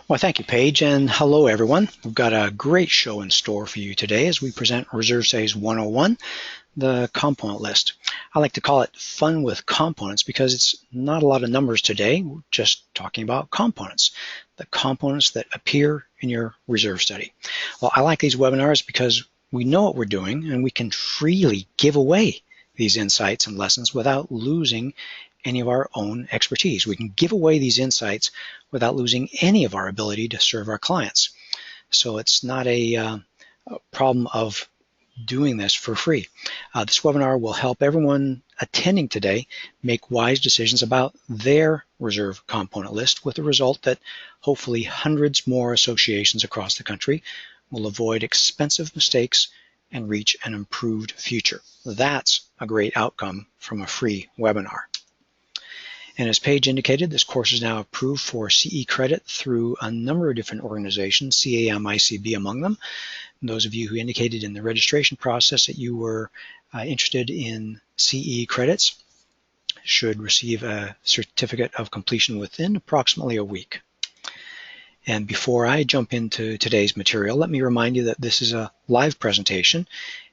Well, thank you, Paige, and hello, everyone. We've got a great show in store for you today as we present Reserve Studies 101, the component list. I like to call it fun with components because it's not a lot of numbers today. We're just talking about components, the components that appear in your reserve study. Well, I like these webinars because we know what we're doing and we can freely give away these insights and lessons without losing any of our own expertise. We can give away these insights without losing any of our ability to serve our clients. So it's not a problem of doing this for free. This webinar will help everyone attending today make wise decisions about their reserve component list, with the result that hopefully hundreds more associations across the country will avoid expensive mistakes and reach an improved future. That's a great outcome from a free webinar. And as Paige indicated, this course is now approved for CE credit through a number of different organizations, CAM, ICB among them. And those of you who indicated in the registration process that you were interested in CE credits should receive a certificate of completion within approximately a week. And before I jump into today's material, let me remind you that this is a live presentation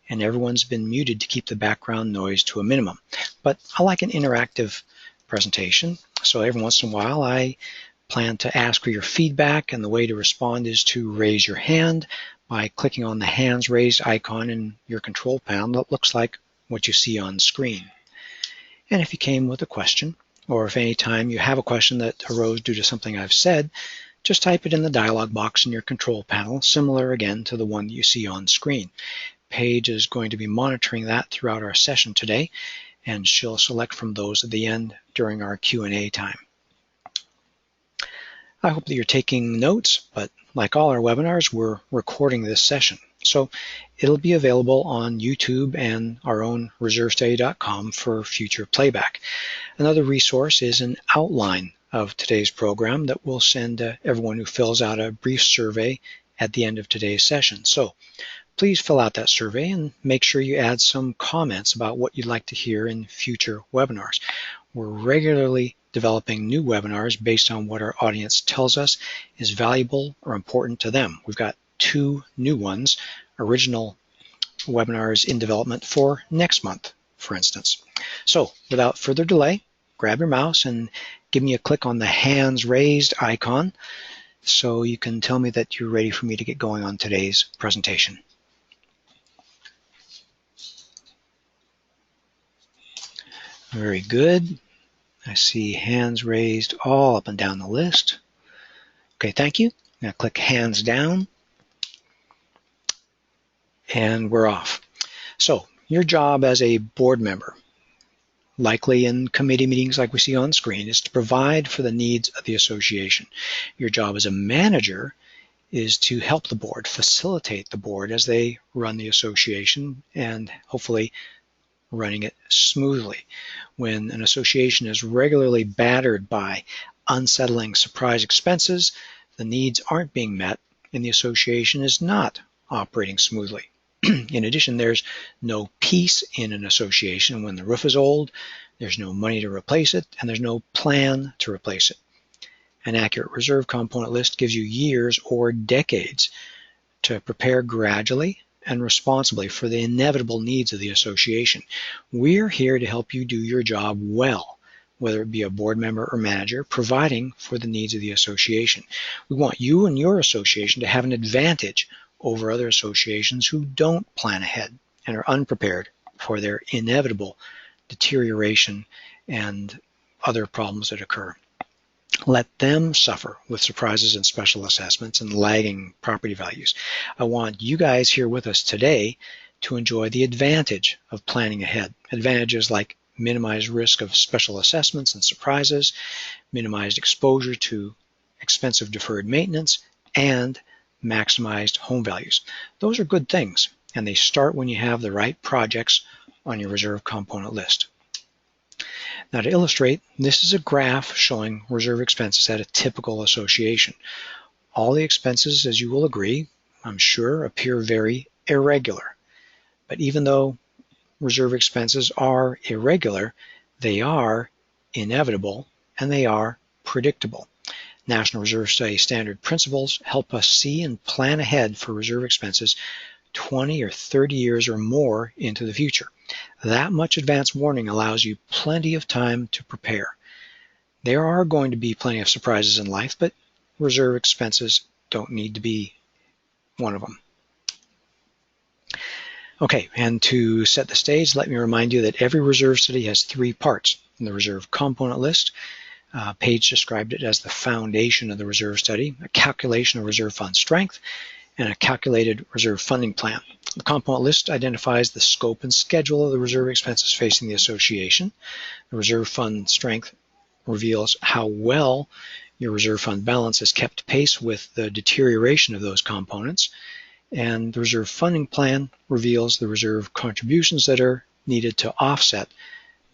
and everyone's been muted to keep the background noise to a minimum. But I like an interactive presentation, so every once in a while I plan to ask for your feedback, and the way to respond is to raise your hand by clicking on the hands raised icon in your control panel that looks like what you see on screen. And if you came with a question, or if any time you have a question that arose due to something I've said, just type it in the dialog box in your control panel, similar again to the one that you see on screen. Paige is going to be monitoring that throughout our session today, and she'll select from those at the end during our Q&A time. I hope that you're taking notes, but like all our webinars, we're recording this session. So it'll be available on YouTube and our own reservestudy.com for future playback. Another resource is an outline of today's program that we'll send everyone who fills out a brief survey at the end of today's session. So please fill out that survey and make sure you add some comments about what you'd like to hear in future webinars. We're regularly developing new webinars based on what our audience tells us is valuable or important to them. We've got 2 new ones, original webinars in development for next month, for instance. So without further delay, grab your mouse and give me a click on the hands raised icon so you can tell me that you're ready for me to get going on today's presentation. Very good. I see hands raised all up and down the list. Okay, thank you. I'm going to click hands down, and we're off. So your job as a board member, likely in committee meetings like we see on screen, is to provide for the needs of the association. Your job as a manager is to help the board, facilitate the board as they run the association, and hopefully running it smoothly. When an association is regularly battered by unsettling surprise expenses, the needs aren't being met, and the association is not operating smoothly. In addition, there's no peace in an association when the roof is old, there's no money to replace it, and there's no plan to replace it. An accurate reserve component list gives you years or decades to prepare gradually and responsibly for the inevitable needs of the association. We're here to help you do your job well, whether it be a board member or manager, providing for the needs of the association. We want you and your association to have an advantage over other associations who don't plan ahead and are unprepared for their inevitable deterioration and other problems that occur. Let them suffer with surprises and special assessments and lagging property values. I want you guys here with us today to enjoy the advantage of planning ahead. Advantages like minimized risk of special assessments and surprises, minimized exposure to expensive deferred maintenance, and maximized home values. Those are good things, and they start when you have the right projects on your reserve component list. Now, to illustrate, this is a graph showing reserve expenses at a typical association. All the expenses, as you will agree, I'm sure, appear very irregular. But even though reserve expenses are irregular, they are inevitable and they are predictable. National Reserve Study standard principles help us see and plan ahead for reserve expenses 20 or 30 years or more into the future. That much advance warning allows you plenty of time to prepare. There are going to be plenty of surprises in life, but reserve expenses don't need to be one of them. Okay, and to set the stage, let me remind you that every reserve study has three parts. In the reserve component list, Page described it as the foundation of the reserve study, a calculation of reserve fund strength, and a calculated reserve funding plan. The component list identifies the scope and schedule of the reserve expenses facing the association. The reserve fund strength reveals how well your reserve fund balance has kept pace with the deterioration of those components. And the reserve funding plan reveals the reserve contributions that are needed to offset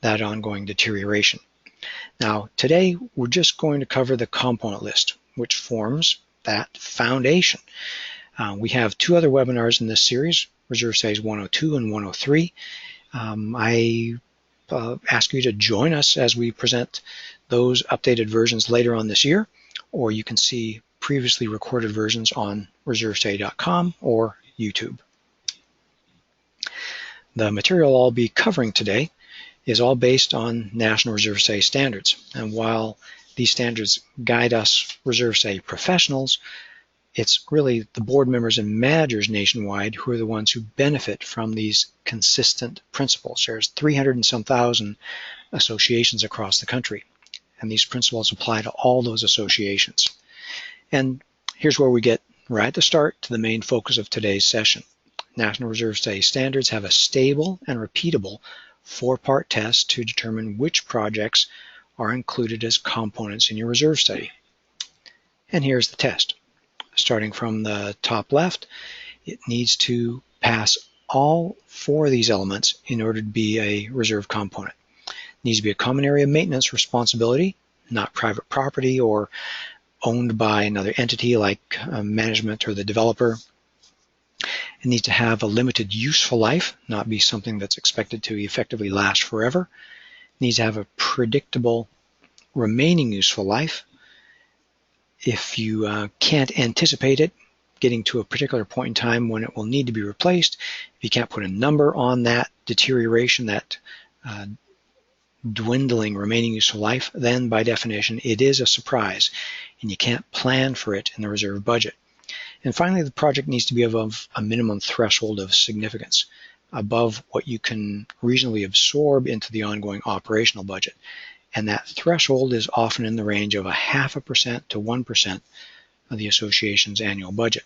that ongoing deterioration. Now, today we're just going to cover the component list, which forms that foundation. We have two other webinars in this series, Reserve Studies 102 and 103. I ask you to join us as we present those updated versions later on this year, or you can see previously recorded versions on reservestudy.com or YouTube. The material I'll be covering today is all based on National Reserve Study standards. And while these standards guide us reserve study professionals, it's really the board members and managers nationwide who are the ones who benefit from these consistent principles. There's 300 and some thousand associations across the country, and these principles apply to all those associations. And here's where we get right at the start to the main focus of today's session. National Reserve Study standards have a stable and repeatable four-part test to determine which projects are included as components in your reserve study. And here's the test. Starting from the top left, it needs to pass all four of these elements in order to be a reserve component. It needs to be a common area maintenance responsibility, not private property or owned by another entity like management or the developer. It needs to have a limited useful life, not be something that's expected to effectively last forever. It needs to have a predictable remaining useful life. If you can't anticipate it getting to a particular point in time when it will need to be replaced, if you can't put a number on that deterioration, that dwindling remaining useful life, then by definition it is a surprise and you can't plan for it in the reserve budget. And finally, the project needs to be above a minimum threshold of significance, above what you can reasonably absorb into the ongoing operational budget. And that threshold is often in the range of 0.5% to 1% of the association's annual budget.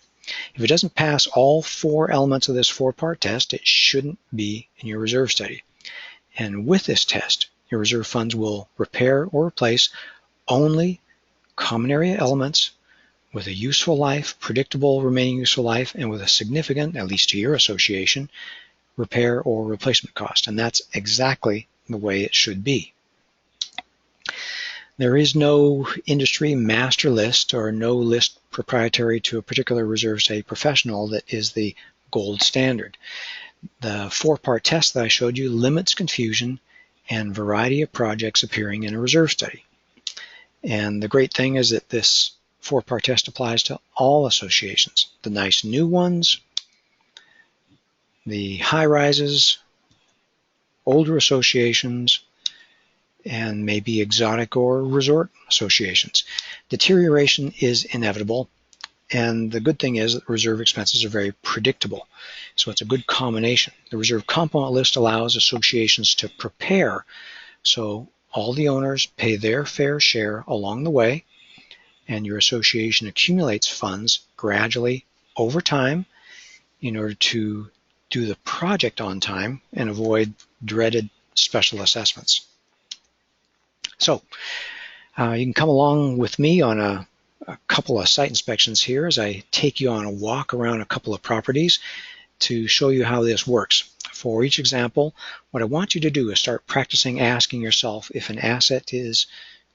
If it doesn't pass all four elements of this four-part test, it shouldn't be in your reserve study. And with this test, your reserve funds will repair or replace only common area elements with a useful life, predictable remaining useful life, and with a significant, at least to your association, repair or replacement cost. And that's exactly the way it should be. There is no industry master list or no list proprietary to a particular reserve study professional that is the gold standard. The four-part test that I showed you limits confusion and variety of projects appearing in a reserve study. And the great thing is that this four-part test applies to all associations, the nice new ones, the high-rises, older associations, and maybe exotic or resort associations. Deterioration is inevitable, and the good thing is that reserve expenses are very predictable, so it's a good combination. The reserve component list allows associations to prepare, so all the owners pay their fair share along the way, and your association accumulates funds gradually over time in order to do the project on time and avoid dreaded special assessments. So you can come along with me on a couple of site inspections here as I take you on a walk around a couple of properties to show you how this works. For each example, what I want you to do is start practicing asking yourself if an asset is,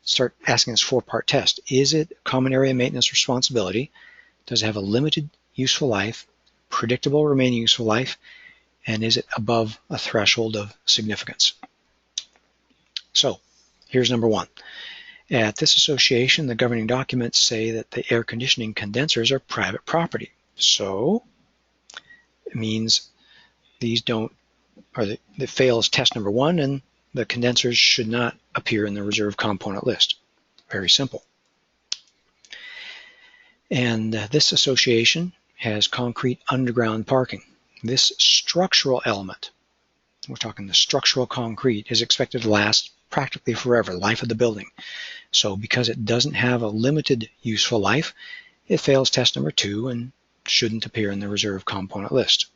start asking this four-part test. Is it common area maintenance responsibility? Does it have a limited useful life, predictable remaining useful life, and is it above a threshold of significance? So here's number one. At this association, the governing documents say that the air conditioning condensers are private property. So it means these don't, or it fails test number 1, and the condensers should not appear in the reserve component list. Very simple. And this association has concrete underground parking. This structural element, we're talking the structural concrete, is expected to last practically forever, life of the building. So because it doesn't have a limited useful life, it fails test number 2 and shouldn't appear in the reserve component list.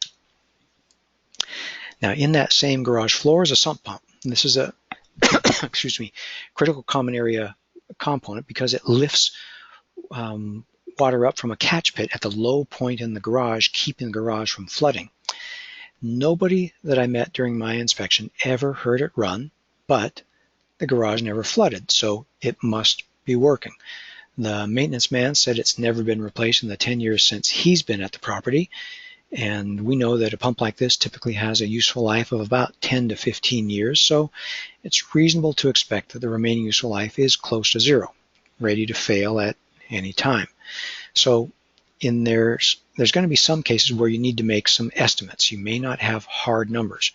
Now, in that same garage floor is a sump pump. And this is a excuse me, critical common area component because it lifts water up from a catch pit at the low point in the garage, keeping the garage from flooding. Nobody that I met during my inspection ever heard it run, but the garage never flooded, so it must be working. The maintenance man said it's never been replaced in the 10 years since he's been at the property, and we know that a pump like this typically has a useful life of about 10 to 15 years, so it's reasonable to expect that the remaining useful life is close to 0, ready to fail at any time. So there's going to be some cases where you need to make some estimates. You may not have hard numbers.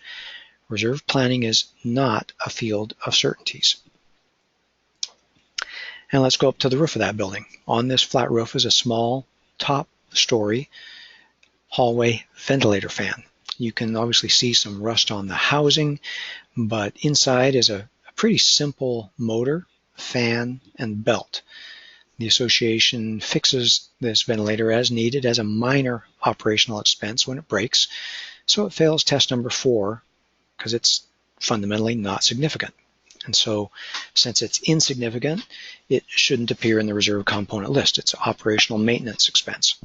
Reserve planning is not a field of certainties. And let's go up to the roof of that building. On this flat roof is a small top-story hallway ventilator fan. You can obviously see some rust on the housing, but inside is a pretty simple motor, fan, and belt. The association fixes this ventilator as needed as a minor operational expense when it breaks, so it fails test number 4 because it's fundamentally not significant. And so since it's insignificant, it shouldn't appear in the reserve component list. It's operational maintenance expense.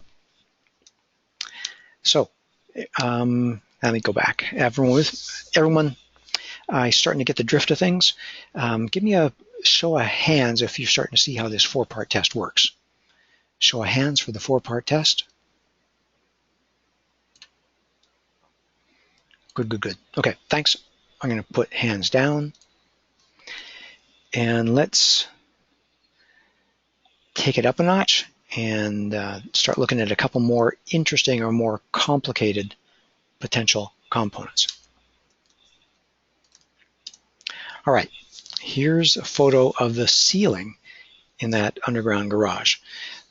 So let me go back. Everyone, starting to get the drift of things. Give me a show of hands if you're starting to see how this 4-part test works. Show of hands for the 4-part test. Good, good, good. Okay, thanks. I'm going to put hands down. And let's take it up a notch and start looking at a couple more interesting or more complicated potential components. All right, here's a photo of the ceiling in that underground garage.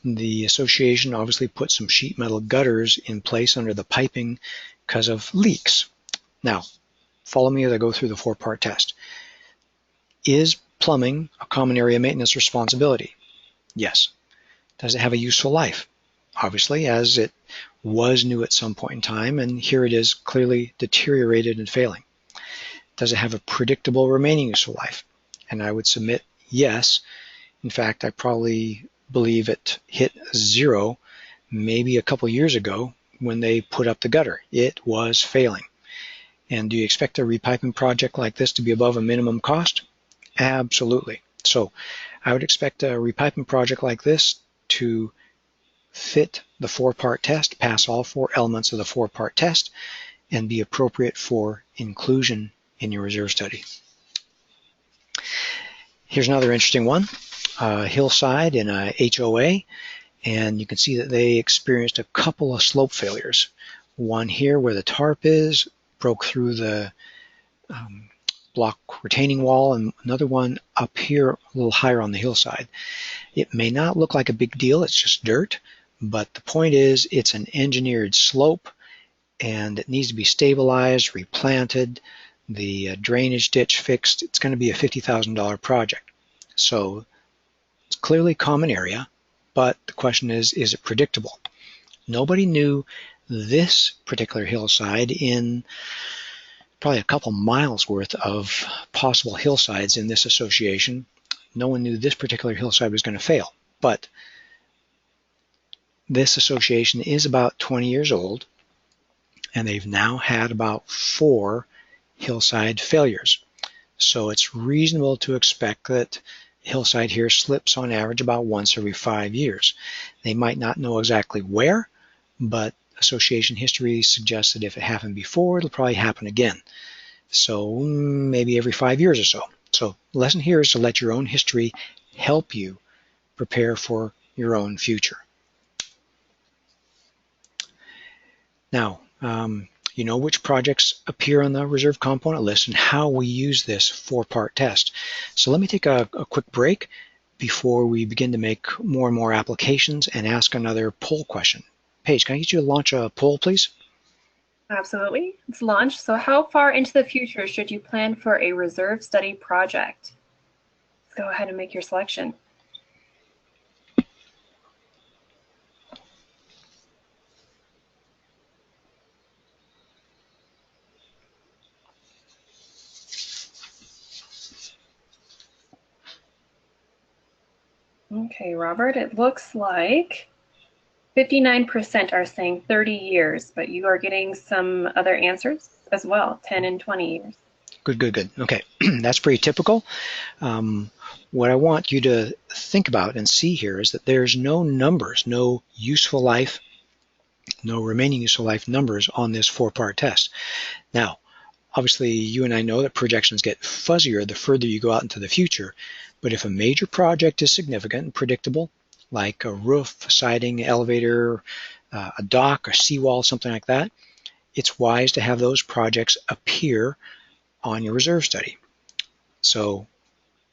The association obviously put some sheet metal gutters in place under the piping because of leaks. Now, follow me as I go through the 4-part test. Is plumbing a common area maintenance responsibility? Yes. Does it have a useful life? Obviously, as it was new at some point in time, and here it is clearly deteriorated and failing. Does it have a predictable remaining useful life? And I would submit yes. In fact, I probably believe it hit 0 maybe a couple years ago when they put up the gutter. It was failing. And do you expect a repiping project like this to be above a minimum cost? Absolutely. So I would expect a repiping project like this to fit the 4-part test, pass all 4 elements of the 4-part test, and be appropriate for inclusion in your reserve study. Here's another interesting one, hillside in a HOA, and you can see that they experienced a couple of slope failures. One here where the tarp is, broke through the block retaining wall, and another one up here a little higher on the hillside. It may not look like a big deal, it's just dirt, but the point is it's an engineered slope and it needs to be stabilized, replanted, the drainage ditch fixed. It's going to be a $50,000 project. So it's clearly a common area, but the question is it predictable? Nobody knew this particular hillside in probably a couple miles worth of possible hillsides in this association. No one knew this particular hillside was going to fail, but this association is about 20 years old, and they've now had about 4 hillside failures. So it's reasonable to expect that hillside here slips on average about once every 5 years. They might not know exactly where, but association history suggests that if it happened before, it'll probably happen again. So maybe every 5 years or so. So the lesson here is to let your own history help you prepare for your own future. Now, you know which projects appear on the reserve component list and how we use this four-part test. So let me take a quick break before we begin to make more and more applications and ask another poll question. Paige, can I get you to launch a poll, please? Absolutely. It's launched. So how far into the future should you plan for a reserve study project? Let's go ahead and make your selection. Okay, Robert, it looks like 59% are saying 30 years, but you are getting some other answers as well, 10 and 20 years. Good. Okay, that's pretty typical. What I want you to think about and see here is that there's no numbers, no useful life, no remaining useful life numbers on this four-part test. Now, obviously, you and I know that projections get fuzzier the further you go out into the future, but if a major project is significant and predictable, like a roof, a siding, elevator, a dock, a seawall, something like that, it's wise to have those projects appear on your reserve study. So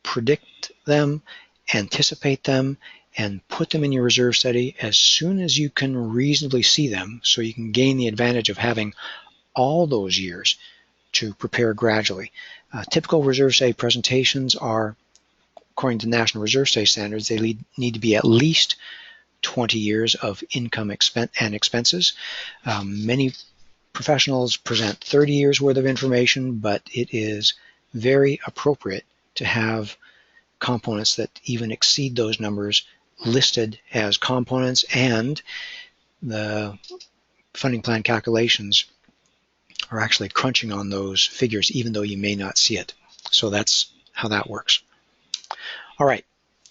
predict them, anticipate them, and put them in your reserve study as soon as you can reasonably see them so you can gain the advantage of having all those years to prepare gradually. Typical reserve study presentations are, according to National Reserve Study standards, they need to be at least 20 years of income and expenses. Many professionals present 30 years worth of information, but it is very appropriate to have components that even exceed those numbers listed as components, and the funding plan calculations are actually crunching on those figures even though you may not see it. So that's how that works. All right,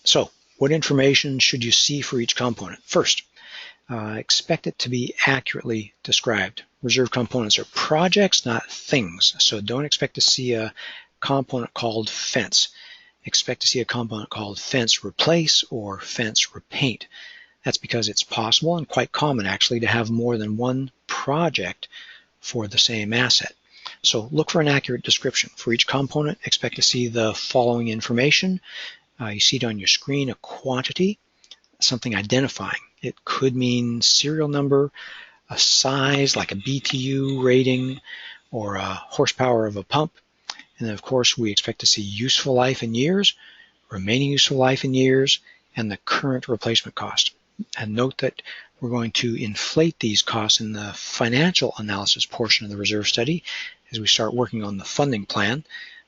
so what information should you see for each component? First, expect it to be accurately described. Reserve components are projects, not things. So don't expect to see a component called fence. Expect to see a component called fence replace or fence repaint. That's because it's possible and quite common actually to have more than one project for the same asset. So look for an accurate description. For each component, expect to see the following information. You see it on your screen, a quantity, something identifying. It could mean serial number, a size like a BTU rating, or a horsepower of a pump. And then of course we expect to see useful life in years, remaining useful life in years, and the current replacement cost. And note that we're going to inflate these costs in the financial analysis portion of the reserve study as we start working on the funding plan,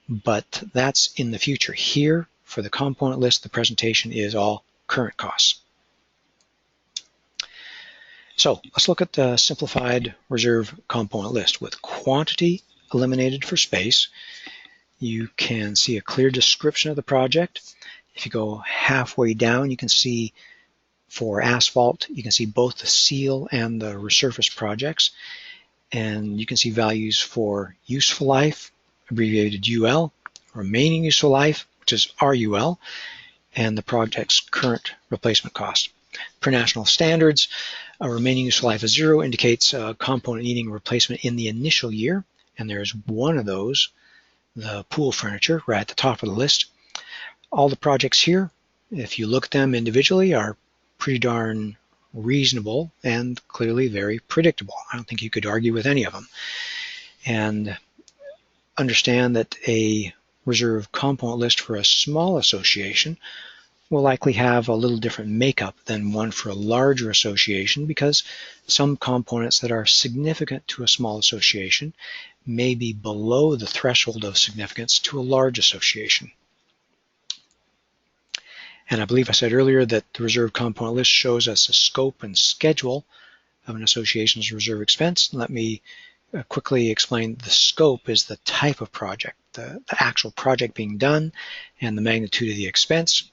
but that's in the future. Here, for the component list, the presentation is all current costs. So let's look at the simplified reserve component list. With quantity eliminated for space, you can see a clear description of the project. If you go halfway down, you can see for asphalt, you can see both the seal and the resurface projects. And you can see values for useful life, abbreviated UL, remaining useful life, which is RUL, and the project's current replacement cost. Per national standards, a remaining useful life of 0 indicates a component needing replacement in the initial year, and there's one of those, the pool furniture, right at the top of the list. All the projects here, if you look at them individually, are pretty darn reasonable and clearly very predictable. I don't think you could argue with any of them. And understand that a reserve component list for a small association will likely have a little different makeup than one for a larger association, because some components that are significant to a small association may be below the threshold of significance to a large association. And I believe I said earlier that the reserve component list shows us the scope and schedule of an association's reserve expense. Let me quickly explain. The scope is the type of project, the actual project being done, and the magnitude of the expense,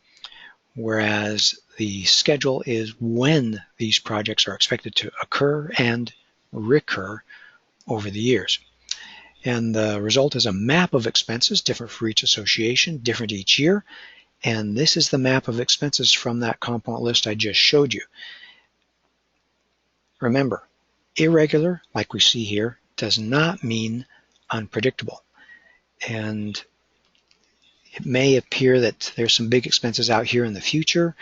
whereas the schedule is when these projects are expected to occur and recur over the years. And the result is a map of expenses, different for each association, different each year, And this is the map of expenses from that component list I just showed you. Remember, irregular, like we see here, does not mean unpredictable. And it may appear that there's some big expenses out here in the future.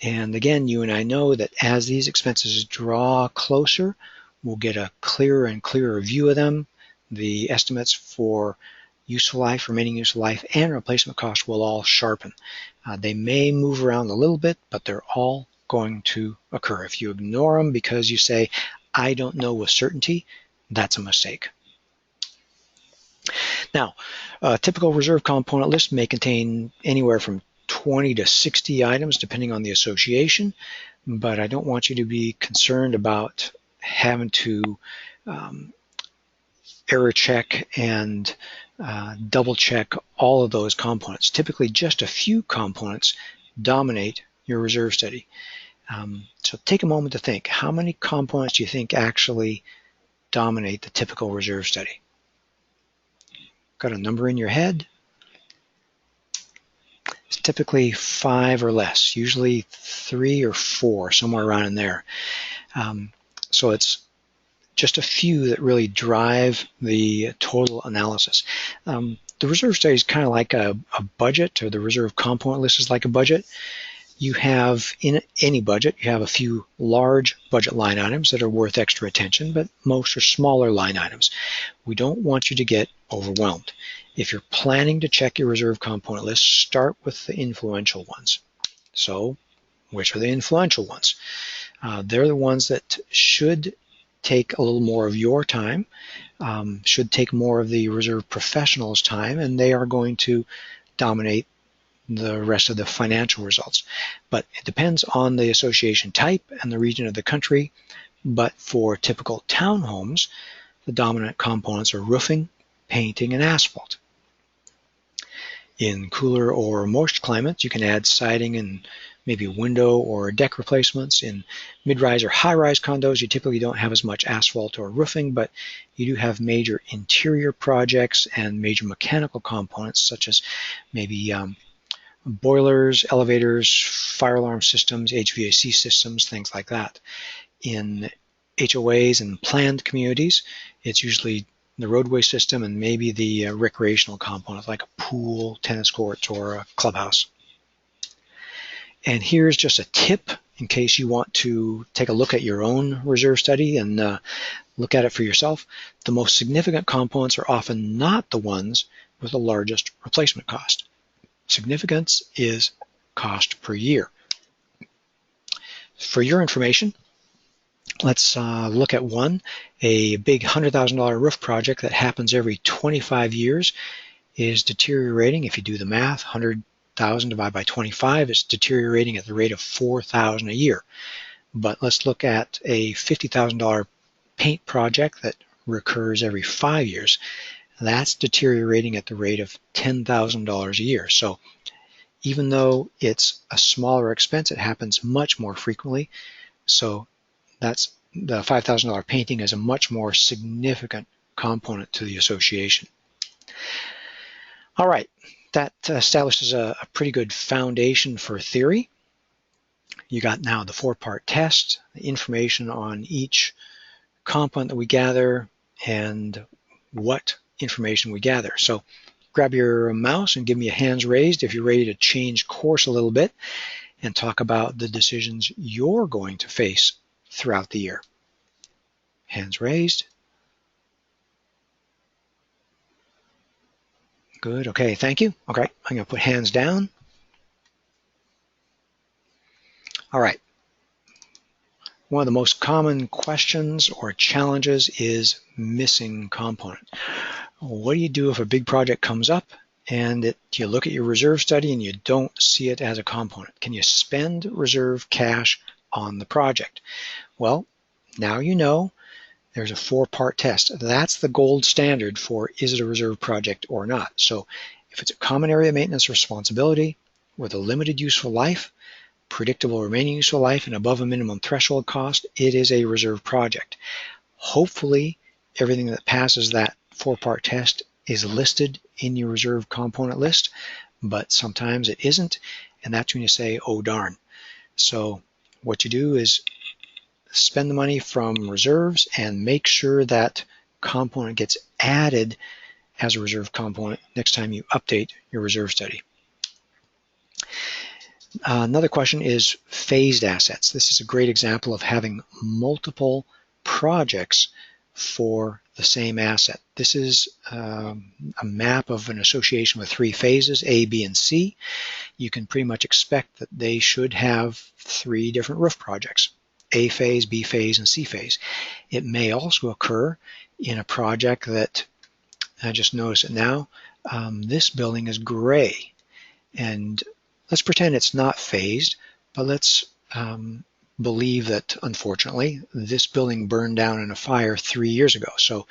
And again, you and I know that as these expenses draw closer, we'll get a clearer and clearer view of them. The estimates for useful life, remaining useful life, and replacement cost will all sharpen. They may move around a little bit, but they're all going to occur. If you ignore them because you say, I don't know with certainty, that's a mistake. Now, a typical reserve component list may contain anywhere from 20 to 60 items depending on the association, but I don't want you to be concerned about having to error check and double check all of those components. Typically just a few components dominate your reserve study. So take a moment to think, how many components do you think actually dominate the typical reserve study? Got a number in your head? It's typically 5 or less, usually 3 or 4, somewhere around in there. So it's just a few that really drive the total analysis. The reserve study is kind of like a budget, or the reserve component list is like a budget. You have, in any budget, you have a few large budget line items that are worth extra attention, but most are smaller line items. We don't want you to get overwhelmed. If you're planning to check your reserve component list, start with the influential ones. So, which are the influential ones? They're the ones that should take a little more of your time, should take more of the reserve professionals' time, and they are going to dominate the rest of the financial results. But it depends on the association type and the region of the country. But for typical townhomes, the dominant components are roofing, painting, and asphalt. In cooler or moist climates, you can add siding and maybe window or deck replacements. In mid-rise or high-rise condos, you typically don't have as much asphalt or roofing, but you do have major interior projects and major mechanical components, such as maybe boilers, elevators, fire alarm systems, HVAC systems, things like that. In HOAs and planned communities, it's usually the roadway system and maybe the recreational component, like a pool, tennis courts, or a clubhouse. And here's just a tip in case you want to take a look at your own reserve study and look at it for yourself. The most significant components are often not the ones with the largest replacement cost. Significance is cost per year. For your information, let's look at one. A big $100,000 roof project that happens every 25 years is deteriorating. If you do the math, 100,000 divided by 25 is deteriorating at the rate of 4,000 a year. But let's look at a $50,000 paint project that recurs every 5 years. That's deteriorating at the rate of $10,000 a year. So even though it's a smaller expense, it happens much more frequently. So that's the $5,000 painting is a much more significant component to the association. All right, that establishes a pretty good foundation for theory. You got now the 4-part test, the information on each component that we gather, and what information we gather. So grab your mouse and give me a hands raised if you're ready to change course a little bit and talk about the decisions you're going to face throughout the year. Hands raised. Good. Okay, thank you. Okay, I'm going to put hands down. All right. One of the most common questions or challenges is missing component. What do you do if a big project comes up and you look at your reserve study and you don't see it as a component? Can you spend reserve cash on the project? Well, now you know. There's a 4-part test. That's the gold standard for is it a reserve project or not. So if it's a common area maintenance responsibility with a limited useful life, predictable remaining useful life, and above a minimum threshold cost, it is a reserve project. Hopefully, everything that passes that 4-part test is listed in your reserve component list, but sometimes it isn't, and that's when you say, oh darn. So what you do is spend the money from reserves and make sure that component gets added as a reserve component next time you update your reserve study. Another question is phased assets. This is a great example of having multiple projects for the same asset. This is a map of an association with 3 phases, A, B, and C. You can pretty much expect that they should have 3 different roof projects, A phase, B phase, and C phase. It may also occur in a project that, I just noticed it now, this building is gray, and let's pretend it's not phased, but let's believe that, unfortunately, this building burned down in a fire 3 years ago. So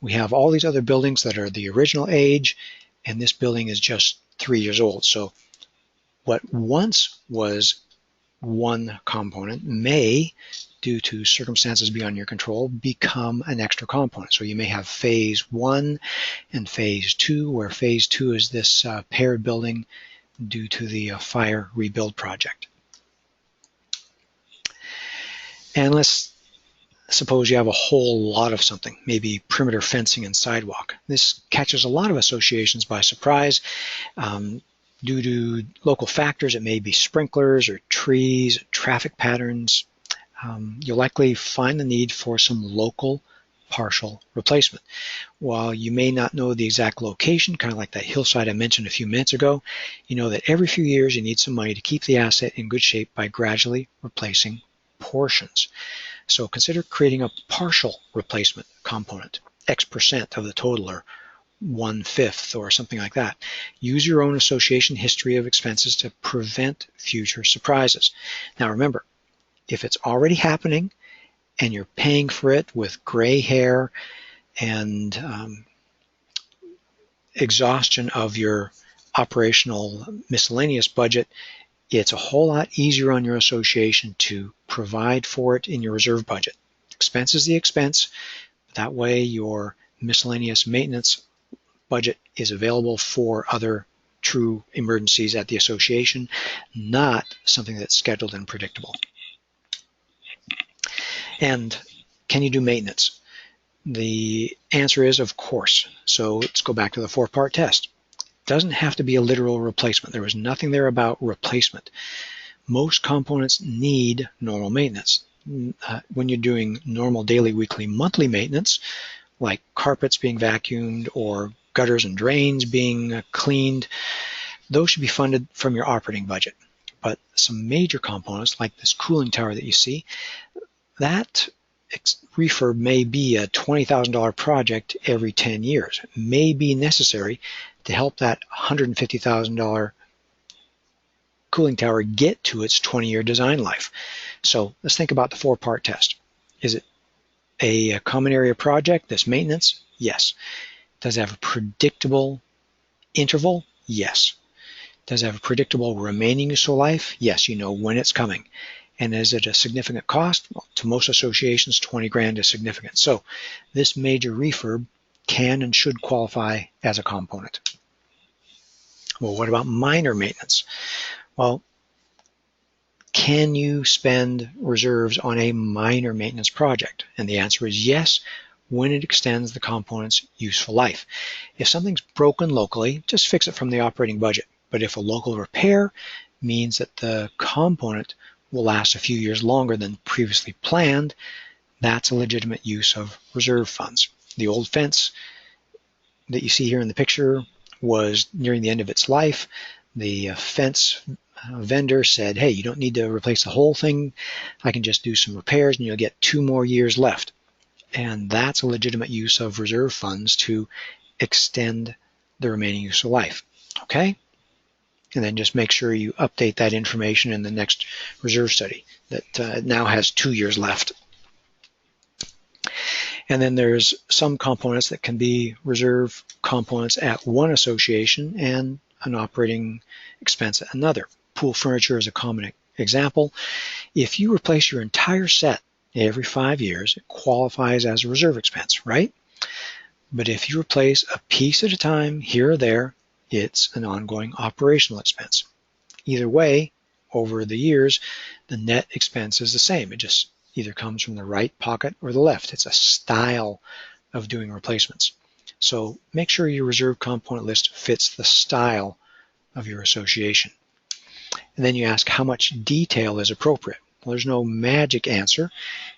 we have all these other buildings that are the original age, and this building is just 3 years old. So what once was one component may, due to circumstances beyond your control, become an extra component. So you may have phase 1 and phase 2, where phase 2 is this paired building due to the fire rebuild project. And let's suppose you have a whole lot of something, maybe perimeter fencing and sidewalk. This catches a lot of associations by surprise. Due to local factors, it may be sprinklers or trees, traffic patterns. You'll likely find the need for some local partial replacement. While you may not know the exact location, kind of like that hillside I mentioned a few minutes ago, you know that every few years you need some money to keep the asset in good shape by gradually replacing portions. So consider creating a partial replacement component, X% of the total, or 1/5 or something like that. Use your own association history of expenses to prevent future surprises. Now remember, if it's already happening and you're paying for it with gray hair and exhaustion of your operational miscellaneous budget, it's a whole lot easier on your association to provide for it in your reserve budget. Expense is the expense. That way your miscellaneous maintenance budget is available for other true emergencies at the association, not something that's scheduled and predictable. And can you do maintenance? The answer is, of course. So let's go back to the 4-part test. It doesn't have to be a literal replacement. There was nothing there about replacement. Most components need normal maintenance. When you're doing normal daily, weekly, monthly maintenance, like carpets being vacuumed or gutters and drains being cleaned, those should be funded from your operating budget. But some major components, like this cooling tower that you see, that refurb may be a $20,000 project every 10 years. It may be necessary to help that $150,000 cooling tower get to its 20-year design life. So let's think about the 4-part test. Is it a common area project, this maintenance? Yes. Does it have a predictable interval? Yes. Does it have a predictable remaining useful life? Yes, you know when it's coming. And is it a significant cost? Well, to most associations, 20 grand is significant. So this major refurb can and should qualify as a component. Well, what about minor maintenance? Well, can you spend reserves on a minor maintenance project? And the answer is yes, when it extends the component's useful life. If something's broken locally, just fix it from the operating budget. But if a local repair means that the component will last a few years longer than previously planned, that's a legitimate use of reserve funds. The old fence that you see here in the picture was nearing the end of its life. The fence vendor said, hey, you don't need to replace the whole thing. I can just do some repairs and you'll get 2 more years left. And that's a legitimate use of reserve funds to extend the remaining useful life. Okay? And then just make sure you update that information in the next reserve study that now has 2 years left. And then there's some components that can be reserve components at one association and an operating expense at another. Pool furniture is a common example. If you replace your entire set every 5 years, it qualifies as a reserve expense, right? But if you replace a piece at a time here or there, it's an ongoing operational expense. Either way, over the years, the net expense is the same. It just either comes from the right pocket or the left. It's a style of doing replacements. So make sure your reserve component list fits the style of your association. And then you ask how much detail is appropriate. Well, there's no magic answer.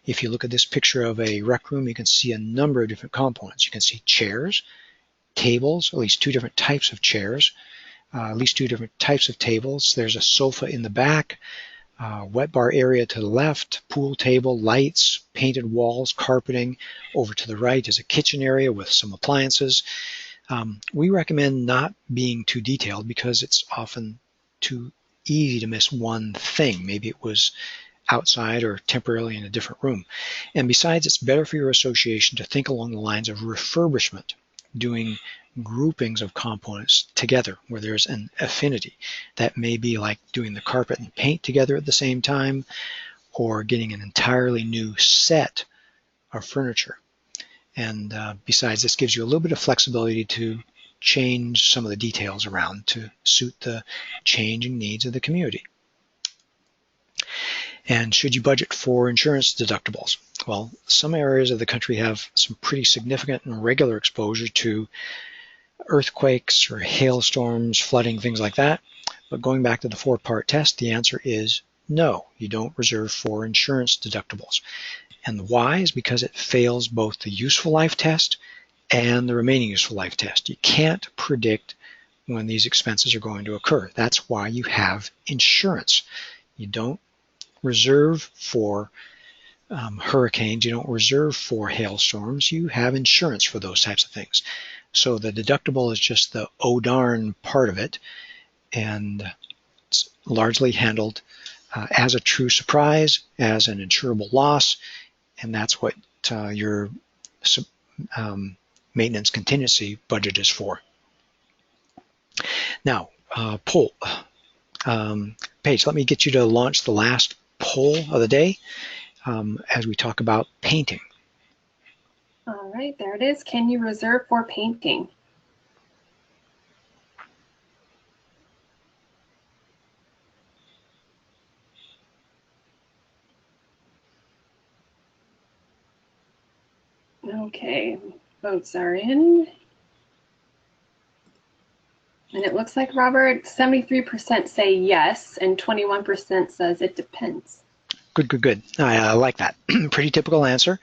If you look at this picture of a rec room, you can see a number of different components. You can see chairs, tables, at least two different types of chairs, at least two different types of tables. There's a sofa in the back, wet bar area to the left, pool table, lights, painted walls, carpeting. Over to the right is a kitchen area with some appliances. We recommend not being too detailed because it's often too easy to miss one thing. Maybe it was outside or temporarily in a different room. And besides, it's better for your association to think along the lines of refurbishment, doing groupings of components together where there's an affinity. That may be like doing the carpet and paint together at the same time, or getting an entirely new set of furniture. And besides, this gives you a little bit of flexibility to change some of the details around to suit the changing needs of the community. And should you budget for insurance deductibles? Well, some areas of the country have some pretty significant and regular exposure to earthquakes or hailstorms, flooding, things like that. But going back to the four-part test, the answer is no, you don't reserve for insurance deductibles. And why is because it fails both the useful life test and the remaining useful life test. You can't predict when these expenses are going to occur. That's why you have insurance. You don't reserve for hurricanes, you don't reserve for hailstorms, you have insurance for those types of things. So the deductible is just the oh darn part of it, and it's largely handled as a true surprise, as an insurable loss, and that's what your maintenance contingency budget is for. Now, Paige, let me get you to launch the last poll of the day as we talk about painting. All right, there it is. Can you reserve for painting? Okay, votes are in. And it looks like, Robert, 73% say yes, and 21% says it depends. Good. I like that. Pretty typical answer.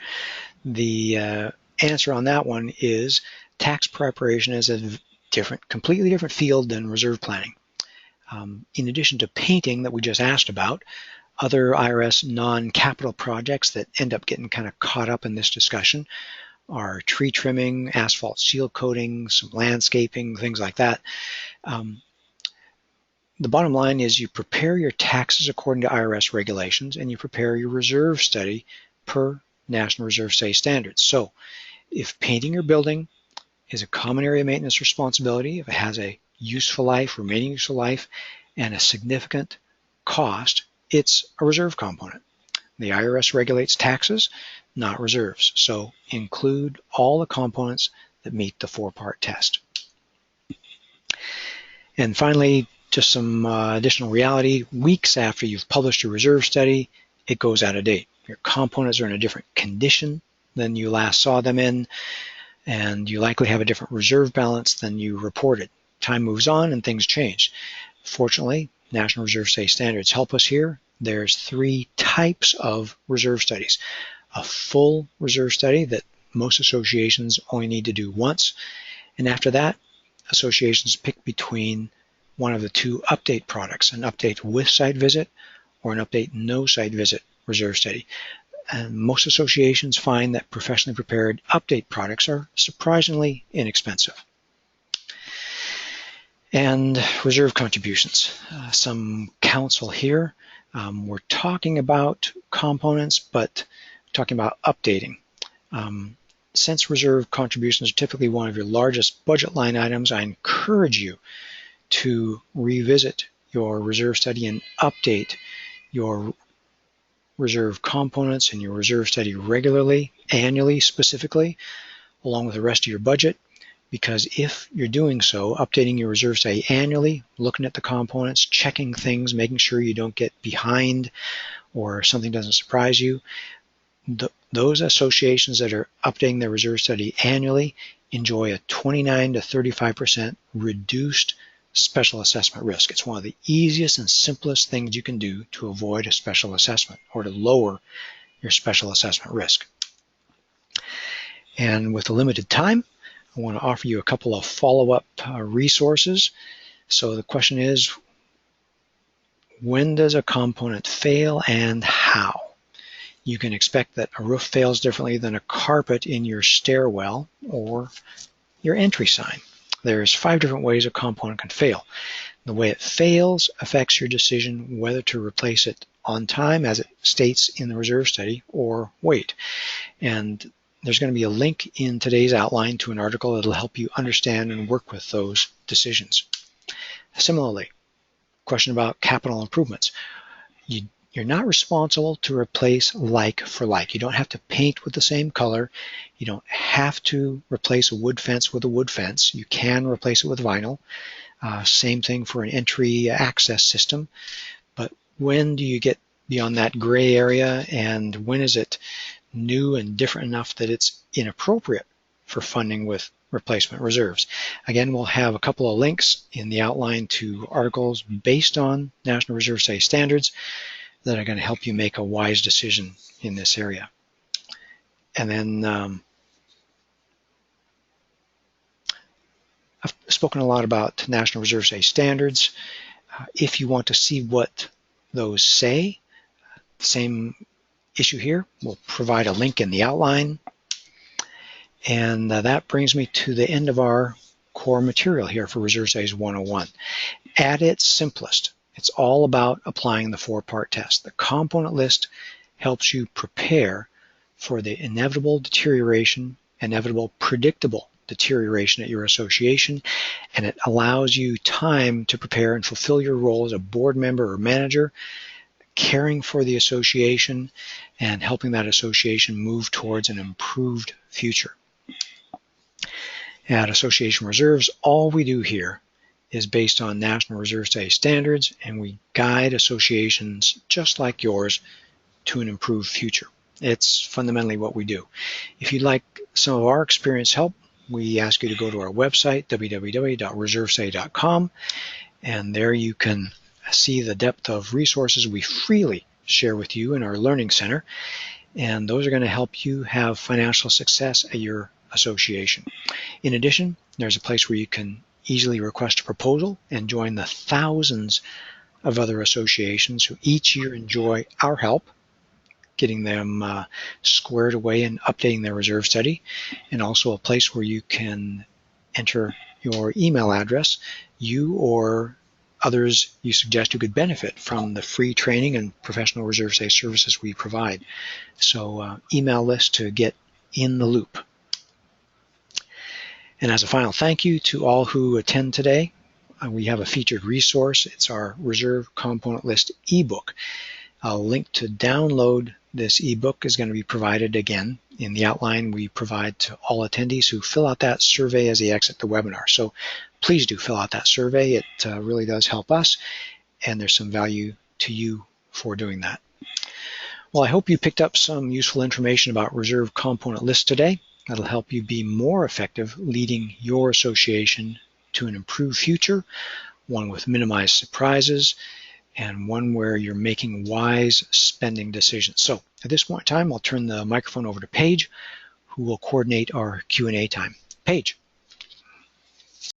The answer on that one is tax preparation is a completely different field than reserve planning. In addition to painting that we just asked about, other IRS non-capital projects that end up getting kind of caught up in this discussion are tree trimming, asphalt seal coating, some landscaping, things like that. The bottom line is you prepare your taxes according to IRS regulations and you prepare your reserve study per National Reserve Study standards. So if painting your building is a common area maintenance responsibility, if it has a useful life, remaining useful life, and a significant cost, it's a reserve component. The IRS regulates taxes, not reserves. So include all the components that meet the four-part test. And finally, just some additional reality. Weeks after you've published your reserve study, it goes out of date. Your components are in a different condition than you last saw them in, and you likely have a different reserve balance than you reported. Time moves on and things change. Fortunately, National Reserve Study standards help us here. There's three types of reserve studies. A full reserve study that most associations only need to do once, and after that, associations pick between one of the two update products, an update with site visit or an update no site visit reserve study. And most associations find that professionally prepared update products are surprisingly inexpensive. And reserve contributions. Some counsel here. We're talking about components, but talking about updating. Since reserve contributions are typically one of your largest budget line items, I encourage you to revisit your reserve study and update your reserve components and your reserve study regularly, annually specifically, along with the rest of your budget. because if you're doing so, updating your reserve study annually, looking at the components, checking things, making sure you don't get behind or something doesn't surprise you, those associations that are updating their reserve study annually enjoy a 29 to 35% reduced special assessment risk. It's one of the easiest and simplest things you can do to avoid a special assessment or to lower your special assessment risk. And with a limited time, I want to offer you a couple of follow-up resources. So the question is, when does a component fail and how? You can expect that a roof fails differently than a carpet in your stairwell or your entry sign. There's 5 different ways a component can fail. The way it fails affects your decision whether to replace it on time, as it states in the reserve study, or wait. And there's going to be a link in today's outline to an article that will help you understand and work with those decisions. Similarly, question about capital improvements. You're not responsible to replace like for like. You don't have to paint with the same color. You don't have to replace a wood fence with a wood fence. You can replace it with vinyl. Same thing for an entry access system. But when do you get beyond that gray area, and when is it new and different enough that it's inappropriate for funding with replacement reserves? Again, we'll have a couple of links in the outline to articles based on National Reserve Study standards that are going to help you make a wise decision in this area. And then I've spoken a lot about National Reserve Study standards. If you want to see what those say, same issue here. We'll provide a link in the outline. And that brings me to the end of our core material here for Reserve Studies 101. At its simplest, it's all about applying the 4-part test. The component list helps you prepare for the inevitable deterioration, predictable deterioration at your association, and it allows you time to prepare and fulfill your role as a board member or manager, caring for the association and helping that association move towards an improved future. At Association Reserves, all we do here is based on National Reserve Study standards, and we guide associations just like yours to an improved future. It's fundamentally what we do. If you'd like some of our experience help, we ask you to go to our website, www.reservestudy.com, and there you can see the depth of resources we freely share with you in our Learning Center, and those are going to help you have financial success at your association. In addition, there's a place where you can easily request a proposal and join the thousands of other associations who each year enjoy our help, getting them squared away and updating their reserve study, and also a place where you can enter your email address. You or others you suggest who could benefit from the free training and professional reserve study services we provide. So email list to get in the loop. And as a final thank you to all who attend today, we have a featured resource. It's our Reserve Component List ebook. A link to download this ebook is going to be provided again in the outline we provide to all attendees who fill out that survey as they exit the webinar. So please do fill out that survey. It really does help us, and there's some value to you for doing that. Well, I hope you picked up some useful information about Reserve Component Lists today. That'll help you be more effective leading your association to an improved future, one with minimized surprises, and one where you're making wise spending decisions. So at this point in time, I'll turn the microphone over to Paige, who will coordinate our Q&A time. Paige.